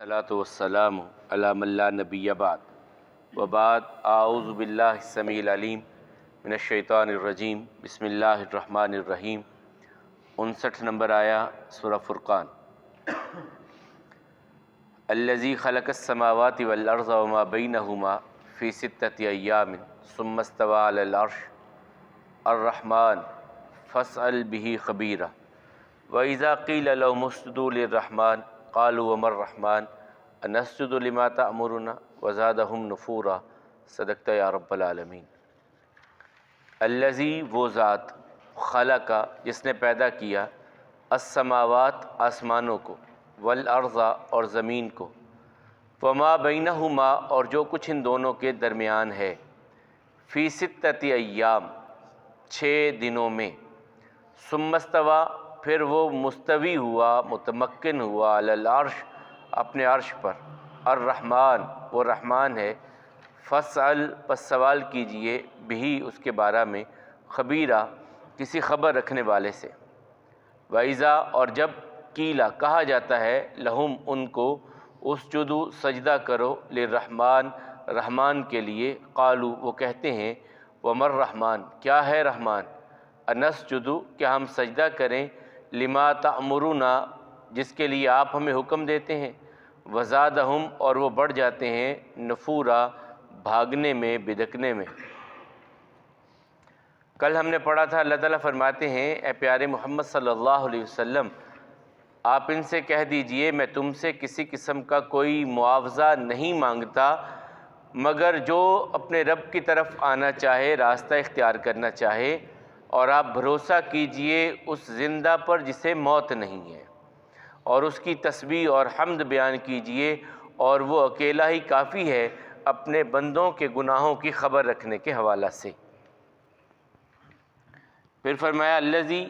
الصلاۃ والسلام علی من لا نبی بعد وبعد اعوذ باللہ السمیع العلیم من الشیطان الرجیم بسم اللہ الرحمن الرحیم 59 نمبر آیا سورہ فرقان۔ الذی خلق السماوات والارض وما بینہما فی 6 ایام ثم استوی علی العرش الرحمن فاسأل بہ خبیرا وإذا قیل لهم اسجدوا للرحمن قالوا وما الرحمن انسجد لما تأمرنا وزادهم نفورا۔ صدقت یا رب العالمین۔ الذی وہ ذات، خلق جس نے پیدا کیا، السماوات آسمانوں کو، والارض اور زمین کو، وما بینہما اور جو کچھ ان دونوں کے درمیان ہے، فی 6 ایام 6 دنوں میں، ثم استوی پھر وہ مستوی ہوا، متمکن ہوا، علی العرش اپنے عرش پر، الرحمن وہ رحمان ہے، فاسأل پس سوال کیجئے بھی اس کے بارے میں، خبیرہ کسی خبر رکھنے والے سے۔ وَإِذَا اور جب قیلا کہا جاتا ہے، لہم ان کو، اسجدو سجدہ کرو، للرحمن رحمان کے لیے، قالو وہ کہتے ہیں، وَمَا الرحمن کیا ہے رحمان، انسجدو کہ ہم سجدہ کریں، لما تأمرنا جس کے لیے آپ ہمیں حکم دیتے ہیں، وزادہم اور وہ بڑھ جاتے ہیں، نفورا بھاگنے میں، بدکنے میں۔ کل ہم نے پڑھا تھا اللہ تعالیٰ فرماتے ہیں، اے پیارے محمد صلی اللہ علیہ وسلم آپ ان سے کہہ دیجئے میں تم سے کسی قسم کا کوئی معاوضہ نہیں مانگتا مگر جو اپنے رب کی طرف آنا چاہے، راستہ اختیار کرنا چاہے، اور آپ بھروسہ کیجئے اس زندہ پر جسے موت نہیں ہے، اور اس کی تسبیح اور حمد بیان کیجئے، اور وہ اکیلا ہی کافی ہے اپنے بندوں کے گناہوں کی خبر رکھنے کے حوالہ سے۔ پھر فرمایا الذی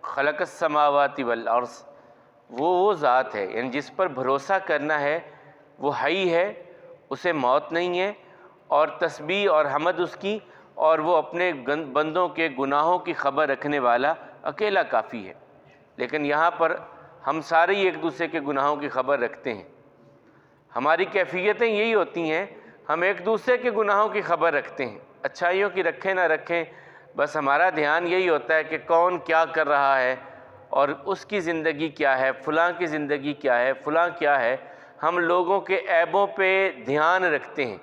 خلق السماوات والارض، وہ ذات ہے، یعنی جس پر بھروسہ کرنا ہے، وہ حی ہے، اسے موت نہیں ہے، اور تسبیح اور حمد اس کی، اور وہ اپنے بندوں کے گناہوں کی خبر رکھنے والا اکیلا کافی ہے۔ لیکن یہاں پر ہم سارے ہی ایک دوسرے کے گناہوں کی خبر رکھتے ہیں، ہماری کیفیتیں یہی ہوتی ہیں، ہم ایک دوسرے کے گناہوں کی خبر رکھتے ہیں، اچھائیوں کی رکھیں نہ رکھیں، بس ہمارا دھیان یہی ہوتا ہے کہ کون کیا کر رہا ہے اور اس کی زندگی کیا ہے، فلاں کی زندگی کیا ہے، فلاں کیا ہے۔ ہم لوگوں کے عیبوں پہ دھیان رکھتے ہیں،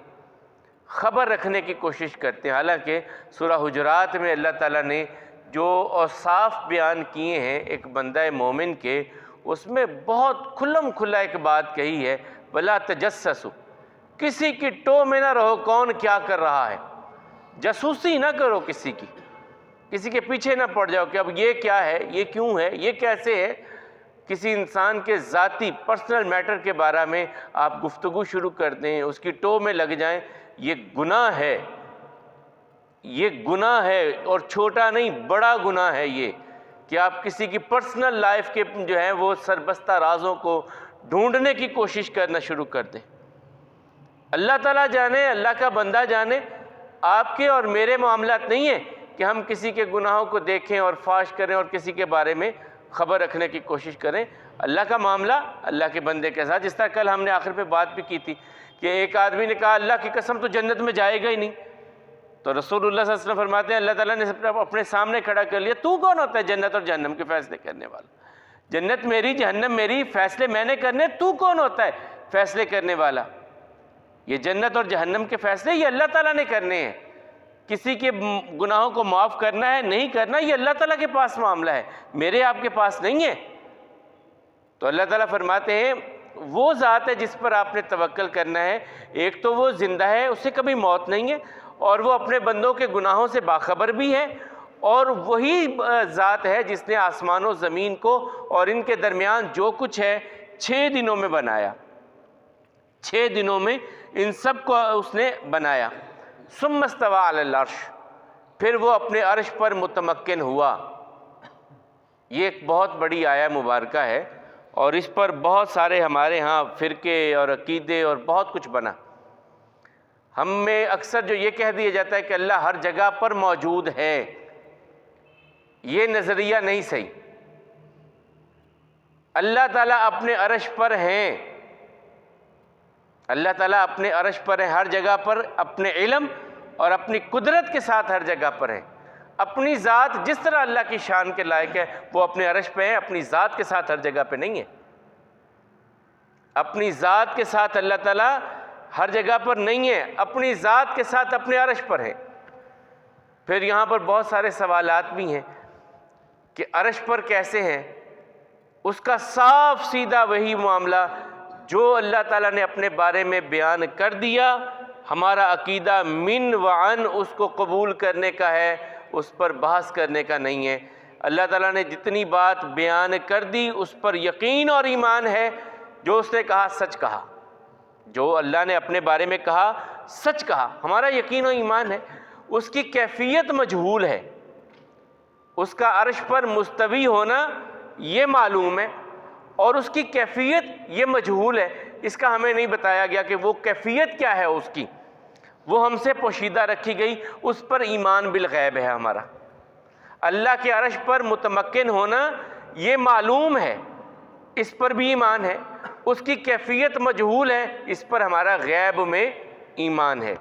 خبر رکھنے کی کوشش کرتے ہیں، حالانکہ سورہ حجرات میں اللہ تعالیٰ نے جو اوصاف بیان کیے ہیں ایک بندہ مومن کے، اس میں بہت کھلم کھلا ایک بات کہی ہے، وَلَا تَجَسَّسُوا کسی کی ٹو میں نہ رہو کون کیا کر رہا ہے، جاسوسی نہ کرو کسی کے پیچھے نہ پڑ جاؤ کہ اب یہ کیا ہے، یہ کیوں ہے، یہ کیسے ہے۔ کسی انسان کے ذاتی پرسنل میٹر کے بارے میں آپ گفتگو شروع کر دیں، اس کی ٹو میں لگ جائیں، یہ گناہ ہے، یہ گناہ ہے، اور چھوٹا نہیں بڑا گناہ ہے یہ، کہ آپ کسی کی پرسنل لائف کے جو ہیں وہ سربستہ رازوں کو ڈھونڈنے کی کوشش کرنا شروع کر دیں۔ اللہ تعالیٰ جانے، اللہ کا بندہ جانے، آپ کے اور میرے معاملات نہیں ہیں کہ ہم کسی کے گناہوں کو دیکھیں اور فاش کریں اور کسی کے بارے میں خبر رکھنے کی کوشش کریں۔ اللہ کا معاملہ اللہ کے بندے کے ساتھ، جس طرح کل ہم نے آخر پہ بات بھی کی تھی کہ ایک آدمی نے کہا اللہ کی قسم تو جنت میں جائے گا ہی نہیں، تو رسول اللہ صلی اللہ علیہ وسلم فرماتے ہیں اللہ تعالیٰ نے اپنے سامنے کھڑا کر لیا، تو کون ہوتا ہے جنت اور جہنم کے فیصلے کرنے والا؟ جنت میری، جہنم میری، فیصلے میں نے کرنے، تو کون ہوتا ہے فیصلے کرنے والا؟ یہ جنت اور جہنم کے فیصلے یہ اللہ تعالیٰ نے کرنے ہیں، کسی کے گناہوں کو معاف کرنا ہے نہیں کرنا یہ اللہ تعالیٰ کے پاس معاملہ ہے، میرے آپ کے پاس نہیں ہے۔ تو اللہ تعالیٰ فرماتے ہیں وہ ذات ہے جس پر آپ نے توکل کرنا ہے، ایک تو وہ زندہ ہے، اسے کبھی موت نہیں ہے، اور وہ اپنے بندوں کے گناہوں سے باخبر بھی ہے، اور وہی ذات ہے جس نے آسمان و زمین کو اور ان کے درمیان جو کچھ ہے 6 دنوں میں بنایا، 6 دنوں میں ان سب کو اس نے بنایا۔ ثم استوی علی العرش پھر وہ اپنے عرش پر متمکن ہوا۔ یہ ایک بہت بڑی آیہ مبارکہ ہے، اور اس پر بہت سارے ہمارے ہاں فرقے اور عقیدے اور بہت کچھ بنا۔ ہم میں اکثر جو یہ کہہ دیا جاتا ہے کہ اللہ ہر جگہ پر موجود ہے، یہ نظریہ نہیں صحیح۔ اللہ تعالیٰ اپنے عرش پر ہیں، اللہ تعالیٰ اپنے عرش پر ہے ہر جگہ پر، اپنے علم اور اپنی قدرت کے ساتھ ہر جگہ پر ہے۔ اپنی ذات جس طرح اللہ کی شان کے لائق ہے وہ اپنے عرش پہ ہے، اپنی ذات کے ساتھ ہر جگہ پہ نہیں ہے۔ اپنی ذات کے ساتھ اللہ تعالیٰ ہر جگہ پر نہیں ہے، اپنی ذات کے ساتھ اپنے عرش پر ہے۔ پھر یہاں پر بہت سارے سوالات بھی ہیں کہ عرش پر کیسے ہیں، اس کا صاف سیدھا وہی معاملہ جو اللہ تعالیٰ نے اپنے بارے میں بیان کر دیا، ہمارا عقیدہ من وعن اس کو قبول کرنے کا ہے، اس پر بحث کرنے کا نہیں ہے۔ اللہ تعالیٰ نے جتنی بات بیان کر دی اس پر یقین اور ایمان ہے، جو اس نے کہا سچ کہا، جو اللہ نے اپنے بارے میں کہا سچ کہا، ہمارا یقین و ایمان ہے۔ اس کی کیفیت مجہول ہے، اس کا عرش پر مستوی ہونا یہ معلوم ہے، اور اس کی کیفیت یہ مجہول ہے، اس کا ہمیں نہیں بتایا گیا کہ وہ کیفیت کیا ہے اس کی، وہ ہم سے پوشیدہ رکھی گئی، اس پر ایمان بالغیب ہے ہمارا۔ اللہ کے عرش پر متمکن ہونا یہ معلوم ہے، اس پر بھی ایمان ہے، اس کی کیفیت مجہول ہے، اس پر ہمارا غیب میں ایمان ہے۔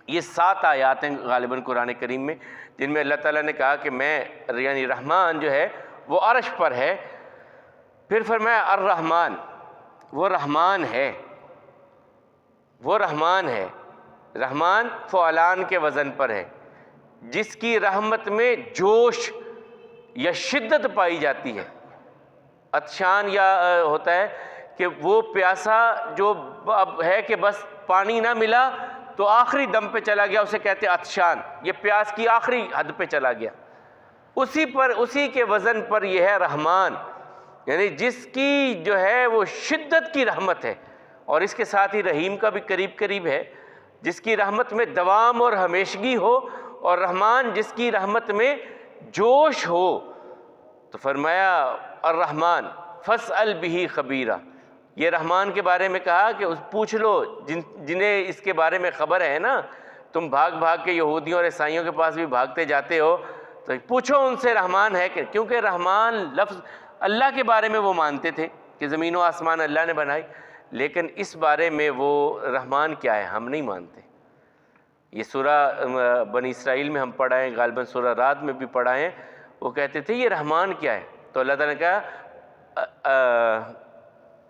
یہ 7 آیات ہیں غالباً قرآن کریم میں جن میں اللہ تعالیٰ نے کہا کہ میں یعنی رحمان جو ہے وہ عرش پر ہے۔ پھر فرمایا الرحمن، وہ رحمان ہے، وہ رحمان ہے۔ رحمان فعلان کے وزن پر ہے، جس کی رحمت میں جوش یا شدت پائی جاتی ہے۔ عطشان یا ہوتا ہے کہ وہ پیاسا جو اب ہے کہ بس پانی نہ ملا تو آخری دم پہ چلا گیا، اسے کہتے ہیں عطشان، یہ پیاس کی آخری حد پہ چلا گیا۔ اسی کے وزن پر یہ ہے رحمان، یعنی جس کی جو ہے وہ شدت کی رحمت ہے، اور اس کے ساتھ ہی رحیم کا بھی قریب قریب ہے، جس کی رحمت میں دوام اور ہمیشگی ہو، اور رحمان جس کی رحمت میں جوش ہو۔ تو فرمایا الرحمن فاسأل بہ خبیرا، یہ رحمان کے بارے میں کہا کہ پوچھ لو جنہیں اس کے بارے میں خبر ہے نا، تم بھاگ بھاگ کے یہودیوں اور عیسائیوں کے پاس بھی بھاگتے جاتے ہو، تو پوچھو ان سے رحمان ہے کہ، کیونکہ رحمان لفظ اللہ کے بارے میں وہ مانتے تھے کہ زمین و آسمان اللہ نے بنائی، لیکن اس بارے میں وہ رحمان کیا ہے ہم نہیں مانتے۔ یہ سورہ بنی اسرائیل میں ہم پڑھا ہے، غالباً سورہ رعد میں بھی پڑھا ہے، وہ کہتے تھے یہ رحمان کیا ہے، تو اللہ تعالیٰ نے کہا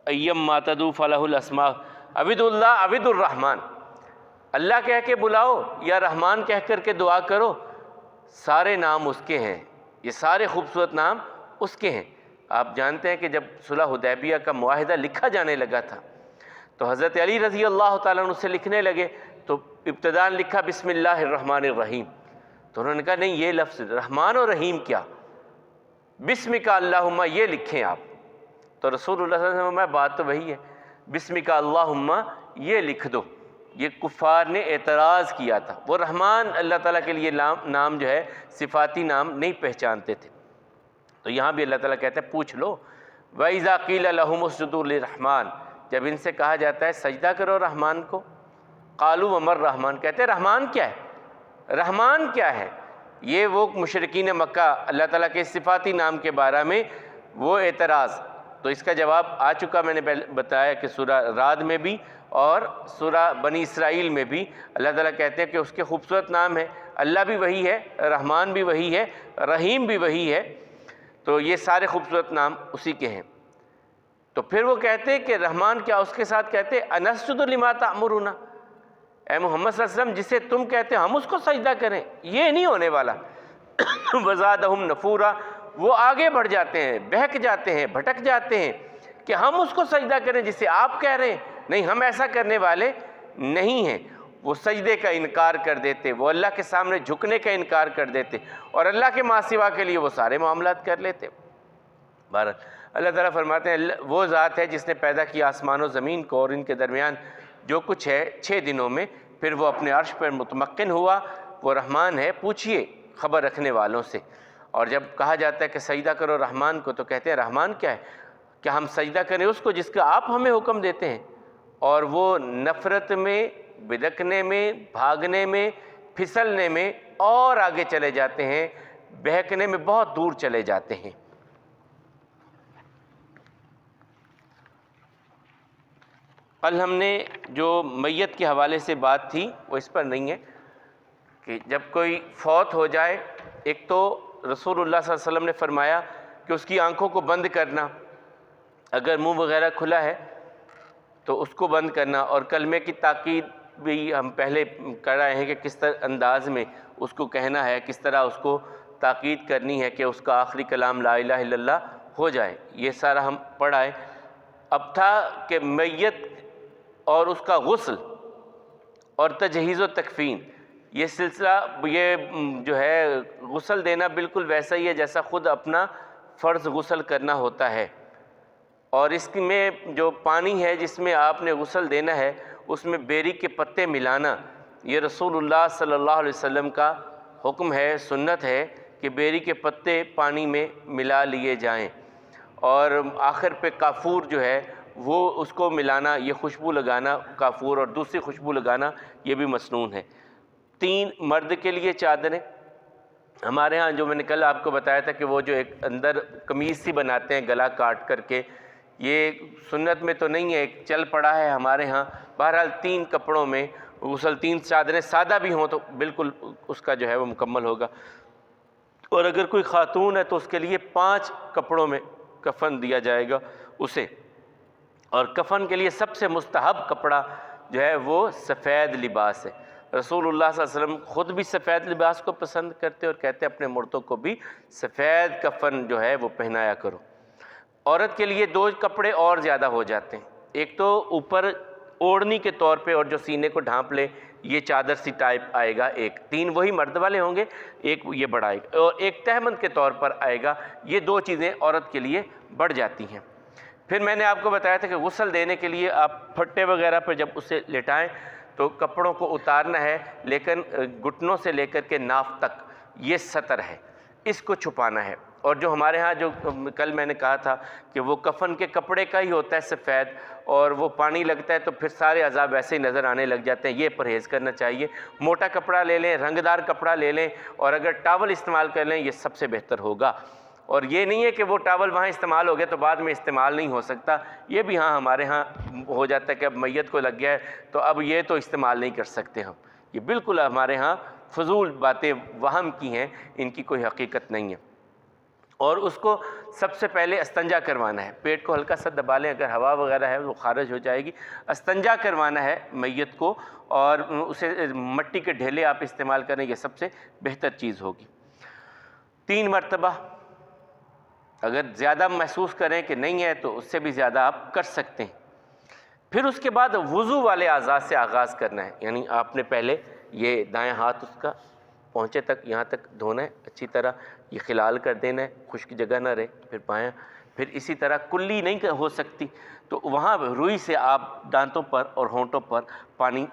ایم ما تدعو فلہ الاسماء عبد اللہ عبد الرحمن، اللہ کہہ کے بلاؤ یا رحمان کہہ کر کے دعا کرو، سارے نام اس کے ہیں، یہ سارے خوبصورت نام اس کے ہیں۔ آپ جانتے ہیں کہ جب صلح حدیبیہ کا معاہدہ لکھا جانے لگا تھا تو حضرت علی رضی اللہ تعالیٰ عنہ اسے لکھنے لگے، تو ابتداءً لکھا بسم اللہ الرحمن الرحیم، تو انہوں نے کہا نہیں یہ لفظ رحمان اور رحیم کیا، بسمک اللہم یہ لکھیں آپ، تو رسول اللہ صلی اللہ علیہ وسلم میں بات تو وہی ہے، بسمک اللہم یہ لکھ دو۔ یہ کفار نے اعتراض کیا تھا، وہ رحمان اللہ تعالیٰ کے لیے نام جو ہے صفاتی نام نہیں پہچانتے تھے، تو یہاں بھی اللہ تعالیٰ کہتے ہیں پوچھ لو۔ وَإِذَا قِيلَ لَهُمُ اسْجُدُوا لِلرَّحْمَٰنِ، جب ان سے کہا جاتا ہے سجدہ کرو رحمان کو، قالوا وما الرحمن، کہتے ہیں رحمان کیا ہے، رحمان کیا ہے۔ یہ وہ مشرکین مکہ اللہ تعالیٰ کے صفاتی نام کے بارے میں وہ اعتراض، تو اس کا جواب آ چکا، میں نے بتایا کہ سورہ رعد میں بھی اور سورہ بنی اسرائیل میں بھی اللہ تعالیٰ کہتے ہیں کہ اس کے خوبصورت نام ہیں، اللہ بھی وہی ہے، رحمان بھی وہی ہے، رحیم بھی وہی ہے، تو یہ سارے خوبصورت نام اسی کے ہیں۔ تو پھر وہ کہتے ہیں کہ رحمان کیا، اس کے ساتھ کہتے ہیں انسجد لما تأمرنا، اے محمد صلی اللہ علیہ وسلم جسے تم کہتے ہم اس کو سجدہ کریں، یہ نہیں ہونے والا۔ وزادہم نفورا، وہ آگے بڑھ جاتے ہیں، بہک جاتے ہیں، بھٹک جاتے ہیں کہ ہم اس کو سجدہ کریں جسے آپ کہہ رہے ہیں، نہیں ہم ایسا کرنے والے نہیں ہیں۔ وہ سجدے کا انکار کر دیتے، وہ اللہ کے سامنے جھکنے کا انکار کر دیتے، اور اللہ کے ماں سوا کے لیے وہ سارے معاملات کر لیتے۔ بہرحال اللہ تعالیٰ فرماتے ہیں وہ ذات ہے جس نے پیدا کیا آسمان و زمین کو اور ان کے درمیان جو کچھ ہے 6 دنوں میں، پھر وہ اپنے عرش پر متمکن ہوا، وہ رحمان ہے، پوچھئے خبر رکھنے والوں سے۔ اور جب کہا جاتا ہے کہ سجدہ کرو رحمان کو، تو کہتے ہیں رحمان کیا ہے، کیا ہم سجدہ کریں اس کو جس کا آپ ہمیں حکم دیتے ہیں، اور وہ نفرت میں، بدکنے میں، بھاگنے میں، پھسلنے میں اور آگے چلے جاتے ہیں، بہکنے میں بہت دور چلے جاتے ہیں۔ کل ہم نے جو میت کے حوالے سے بات تھی وہ اس پر نہیں ہے کہ جب کوئی فوت ہو جائے، ایک تو رسول اللہ صلی اللہ علیہ وسلم نے فرمایا کہ اس کی آنکھوں کو بند کرنا، اگر منہ وغیرہ کھلا ہے تو اس کو بند کرنا، اور کلمے کی تاکید بھی ہم پہلے کر رہے ہیں کہ کس طرح انداز میں اس کو کہنا ہے، کس طرح اس کو تاکید کرنی ہے کہ اس کا آخری کلام لا الہ الا اللہ ہو جائے، یہ سارا ہم پڑھائے۔ اب تھا کہ میت اور اس کا غسل اور تجہیز و تکفین، یہ سلسلہ یہ جو ہے غسل دینا بالکل ویسا ہی ہے جیسا خود اپنا فرض غسل کرنا ہوتا ہے، اور اس میں جو پانی ہے جس میں آپ نے غسل دینا ہے اس میں بیری کے پتے ملانا، یہ رسول اللہ صلی اللہ علیہ وسلم کا حکم ہے، سنت ہے کہ بیری کے پتے پانی میں ملا لیے جائیں، اور آخر پہ کافور جو ہے وہ اس کو ملانا، یہ خوشبو لگانا کافور، اور دوسری خوشبو لگانا یہ بھی مسنون ہے۔ 3 مرد کے لیے چادریں، ہمارے ہاں جو میں نے کل آپ کو بتایا تھا کہ وہ جو ایک اندر قمیض سی بناتے ہیں گلا کاٹ کر کے، یہ سنت میں تو نہیں ہے، ایک چل پڑا ہے ہمارے ہاں۔ بہرحال 3 کپڑوں میں غسل، 3 چادریں سادہ بھی ہوں تو بالکل اس کا جو ہے وہ مکمل ہوگا، اور اگر کوئی خاتون ہے تو اس کے لیے 5 کپڑوں میں کفن دیا جائے گا اسے، اور کفن کے لیے سب سے مستحب کپڑا جو ہے وہ سفید لباس ہے۔ رسول اللہ صلی اللہ علیہ وسلم خود بھی سفید لباس کو پسند کرتے اور کہتے اپنے مردوں کو بھی سفید کفن جو ہے وہ پہنایا کرو۔ عورت کے لیے 2 کپڑے اور زیادہ ہو جاتے ہیں، ایک تو اوپر اوڑھنی کے طور پہ اور جو سینے کو ڈھانپ لے، یہ چادر سی ٹائپ آئے گا، ایک 3 وہی مرد والے ہوں گے، ایک یہ بڑا آئے گا، اور ایک تہمند کے طور پر آئے گا، یہ 2 چیزیں عورت کے لیے بڑھ جاتی ہیں۔ پھر میں نے آپ کو بتایا تھا کہ غسل دینے کے لیے آپ پھٹے وغیرہ پر جب اسے لٹائیں تو کپڑوں کو اتارنا ہے، لیکن گھٹنوں سے لے کر کے ناف تک یہ سطر ہے، اس کو چھپانا ہے۔ اور جو ہمارے ہاں جو کل میں نے کہا تھا کہ وہ کفن کے کپڑے کا ہی ہوتا ہے سفید، اور وہ پانی لگتا ہے تو پھر سارے اعضاء ویسے ہی نظر آنے لگ جاتے ہیں، یہ پرہیز کرنا چاہیے۔ موٹا کپڑا لے لیں، رنگ دار کپڑا لے لیں، اور اگر ٹاول استعمال کر لیں یہ سب سے بہتر ہوگا، اور یہ نہیں ہے کہ وہ ٹاول وہاں استعمال ہو گیا تو بعد میں استعمال نہیں ہو سکتا، یہ بھی ہاں ہمارے ہاں ہو جاتا ہے کہ اب میت کو لگ گیا ہے تو اب یہ تو استعمال نہیں کر سکتے ہم، یہ بالکل ہمارے ہاں فضول باتیں وہم کی ہیں، ان کی کوئی حقیقت نہیں ہے۔ اور اس کو سب سے پہلے استنجا کروانا ہے، پیٹ کو ہلکا سا دبا لیں، اگر ہوا وغیرہ ہے وہ خارج ہو جائے گی، استنجا کروانا ہے میت کو، اور اسے مٹی کے ڈھیلے آپ استعمال کریں، یہ سب سے بہتر چیز ہوگی۔ 3 مرتبہ، اگر زیادہ محسوس کریں کہ نہیں ہے تو اس سے بھی زیادہ آپ کر سکتے ہیں۔ پھر اس کے بعد وضو والے اعضاء سے آغاز کرنا ہے، یعنی آپ نے پہلے یہ دائیں ہاتھ اس کا پہنچے تک یہاں تک دھونا ہے، اچھی طرح یہ خلال کر دینا ہے، خشک جگہ نہ رہے، پھر بایاں، پھر اسی طرح کلی نہیں ہو سکتی تو وہاں روئی سے آپ دانتوں پر اور ہونٹوں پر پانی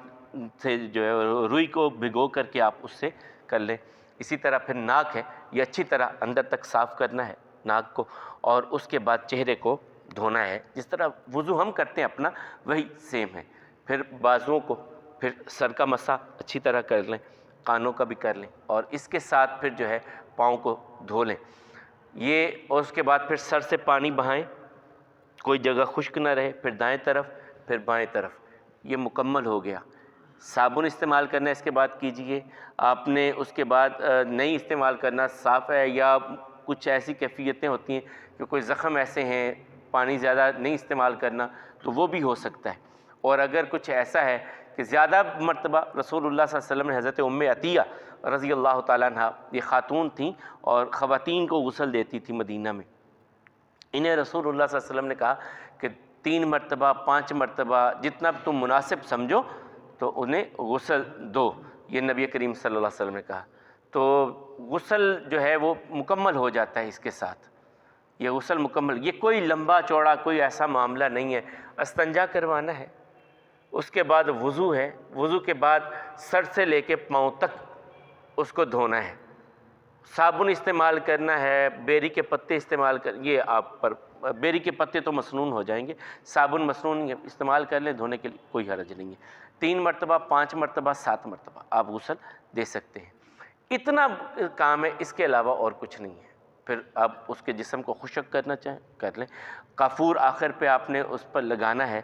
سے جو ہے روئی کو بھگو کر کے آپ اس سے کر لیں۔ اسی طرح پھر ناک ہے، یہ اچھی طرح اندر تک صاف کرنا ہے ناک کو، اور اس کے بعد چہرے کو دھونا ہے، جس طرح وضو ہم کرتے ہیں اپنا وہی سیم ہے۔ پھر بازوؤں کو، پھر سر کا مسح اچھی طرح کر لیں، کانوں کا بھی کر لیں، اور اس کے ساتھ پھر جو ہے پاؤں کو دھو لیں یہ، اور اس کے بعد پھر سر سے پانی بہائیں، کوئی جگہ خشک نہ رہے، پھر دائیں طرف پھر بائیں طرف، یہ مکمل ہو گیا۔ صابن استعمال کرنا اس کے بعد کیجئے، آپ نے اس کے بعد نہیں استعمال کرنا، صاف ہے، یا کچھ ایسی کیفیتیں ہوتی ہیں کہ کوئی زخم ایسے ہیں پانی زیادہ نہیں استعمال کرنا تو وہ بھی ہو سکتا ہے، اور اگر کچھ ایسا ہے کہ زیادہ مرتبہ رسول اللہ صلی اللہ علیہ وسلم نے حضرت ام عطیہ رضی اللہ تعالیٰ عنہ، یہ خاتون تھیں اور خواتین کو غسل دیتی تھی مدینہ میں، انہیں رسول اللہ صلی اللہ علیہ وسلم نے کہا کہ 3 مرتبہ 5 مرتبہ جتنا تم مناسب سمجھو تو انہیں غسل دو، یہ نبی کریم صلی اللہ علیہ وسلم نے کہا، تو غسل جو ہے وہ مکمل ہو جاتا ہے اس کے ساتھ، یہ غسل مکمل، یہ کوئی لمبا چوڑا کوئی ایسا معاملہ نہیں ہے، استنجا کروانا ہے، اس کے بعد وضو ہے، وضو کے بعد سر سے لے کے پاؤں تک اس کو دھونا ہے، صابن استعمال کرنا ہے، بیری کے پتے استعمال یہ آپ پر، بیری کے پتے تو مسنون ہو جائیں گے، صابن مسنون استعمال کر لیں، دھونے کے لیے کوئی حرج نہیں ہے۔ 3 مرتبہ 5 مرتبہ 7 مرتبہ آپ غسل دے سکتے ہیں، اتنا کام ہے، اس کے علاوہ اور کچھ نہیں ہے۔ پھر آپ اس کے جسم کو خشک کرنا چاہیں کر لیں، کافور آخر پہ آپ نے اس پر لگانا ہے،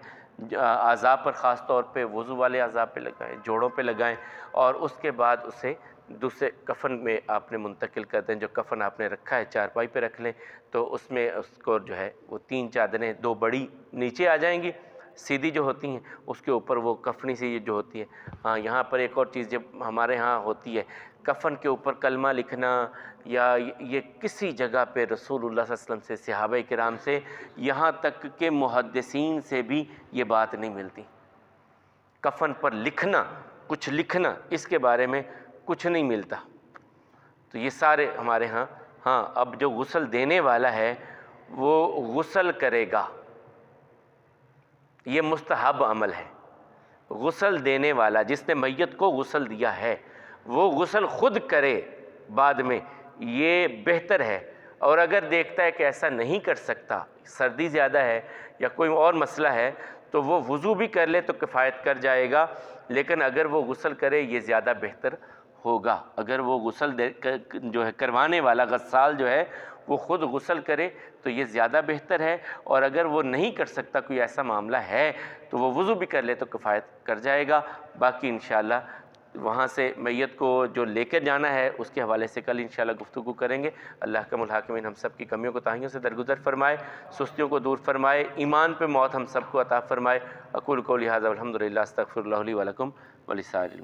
اعضاء پر خاص طور پہ وضو والے اعضاء پہ لگائیں، جوڑوں پہ لگائیں، اور اس کے بعد اسے دوسرے کفن میں آپ نے منتقل کر دیں۔ جو کفن آپ نے رکھا ہے چارپائی پہ رکھ لیں، تو اس میں اس کو جو ہے وہ 3 چادریں، 2 بڑی نیچے آ جائیں گی سیدھی جو ہوتی ہیں، اس کے اوپر وہ کفنی سی جو ہوتی ہے۔ ہاں، یہاں پر ایک اور چیز جب ہمارے ہاں ہوتی ہے، کفن کے اوپر کلمہ لکھنا، یا یہ کسی جگہ پہ رسول اللہ صلی اللہ علیہ وسلم سے، صحابہ کرام سے، یہاں تک کہ محدثین سے بھی یہ بات نہیں ملتی۔ کفن پر لکھنا، کچھ لکھنا، اس کے بارے میں کچھ نہیں ملتا۔ تو یہ سارے ہمارے ہاں اب جو غسل دینے والا ہے وہ غسل کرے گا، یہ مستحب عمل ہے۔ غسل دینے والا جس نے میت کو غسل دیا ہے وہ غسل خود کرے بعد میں، یہ بہتر ہے۔ اور اگر دیکھتا ہے کہ ایسا نہیں کر سکتا، سردی زیادہ ہے یا کوئی اور مسئلہ ہے، تو وہ وضو بھی کر لے تو کفایت کر جائے گا، لیکن اگر وہ غسل کرے یہ زیادہ بہتر ہوگا۔ اگر وہ غسل جو ہے کروانے والا غسال جو ہے وہ خود غسل کرے تو یہ زیادہ بہتر ہے، اور اگر وہ نہیں کر سکتا، کوئی ایسا معاملہ ہے، تو وہ وضو بھی کر لے تو کفایت کر جائے گا۔ باقی انشاءاللہ وہاں سے میت کو جو لے کر جانا ہے اس کے حوالے سے کل انشاءاللہ گفتگو کریں گے۔ اللہ کا الحاکمین ہم سب کی کمیوں کو تاہیوں سے درگزر فرمائے، سستیوں کو دور فرمائے، ایمان پہ موت ہم سب کو عطا فرمائے۔ اقول قولی ھذا والحمد للہ، استغفر اللہ لی ولکم ولسائر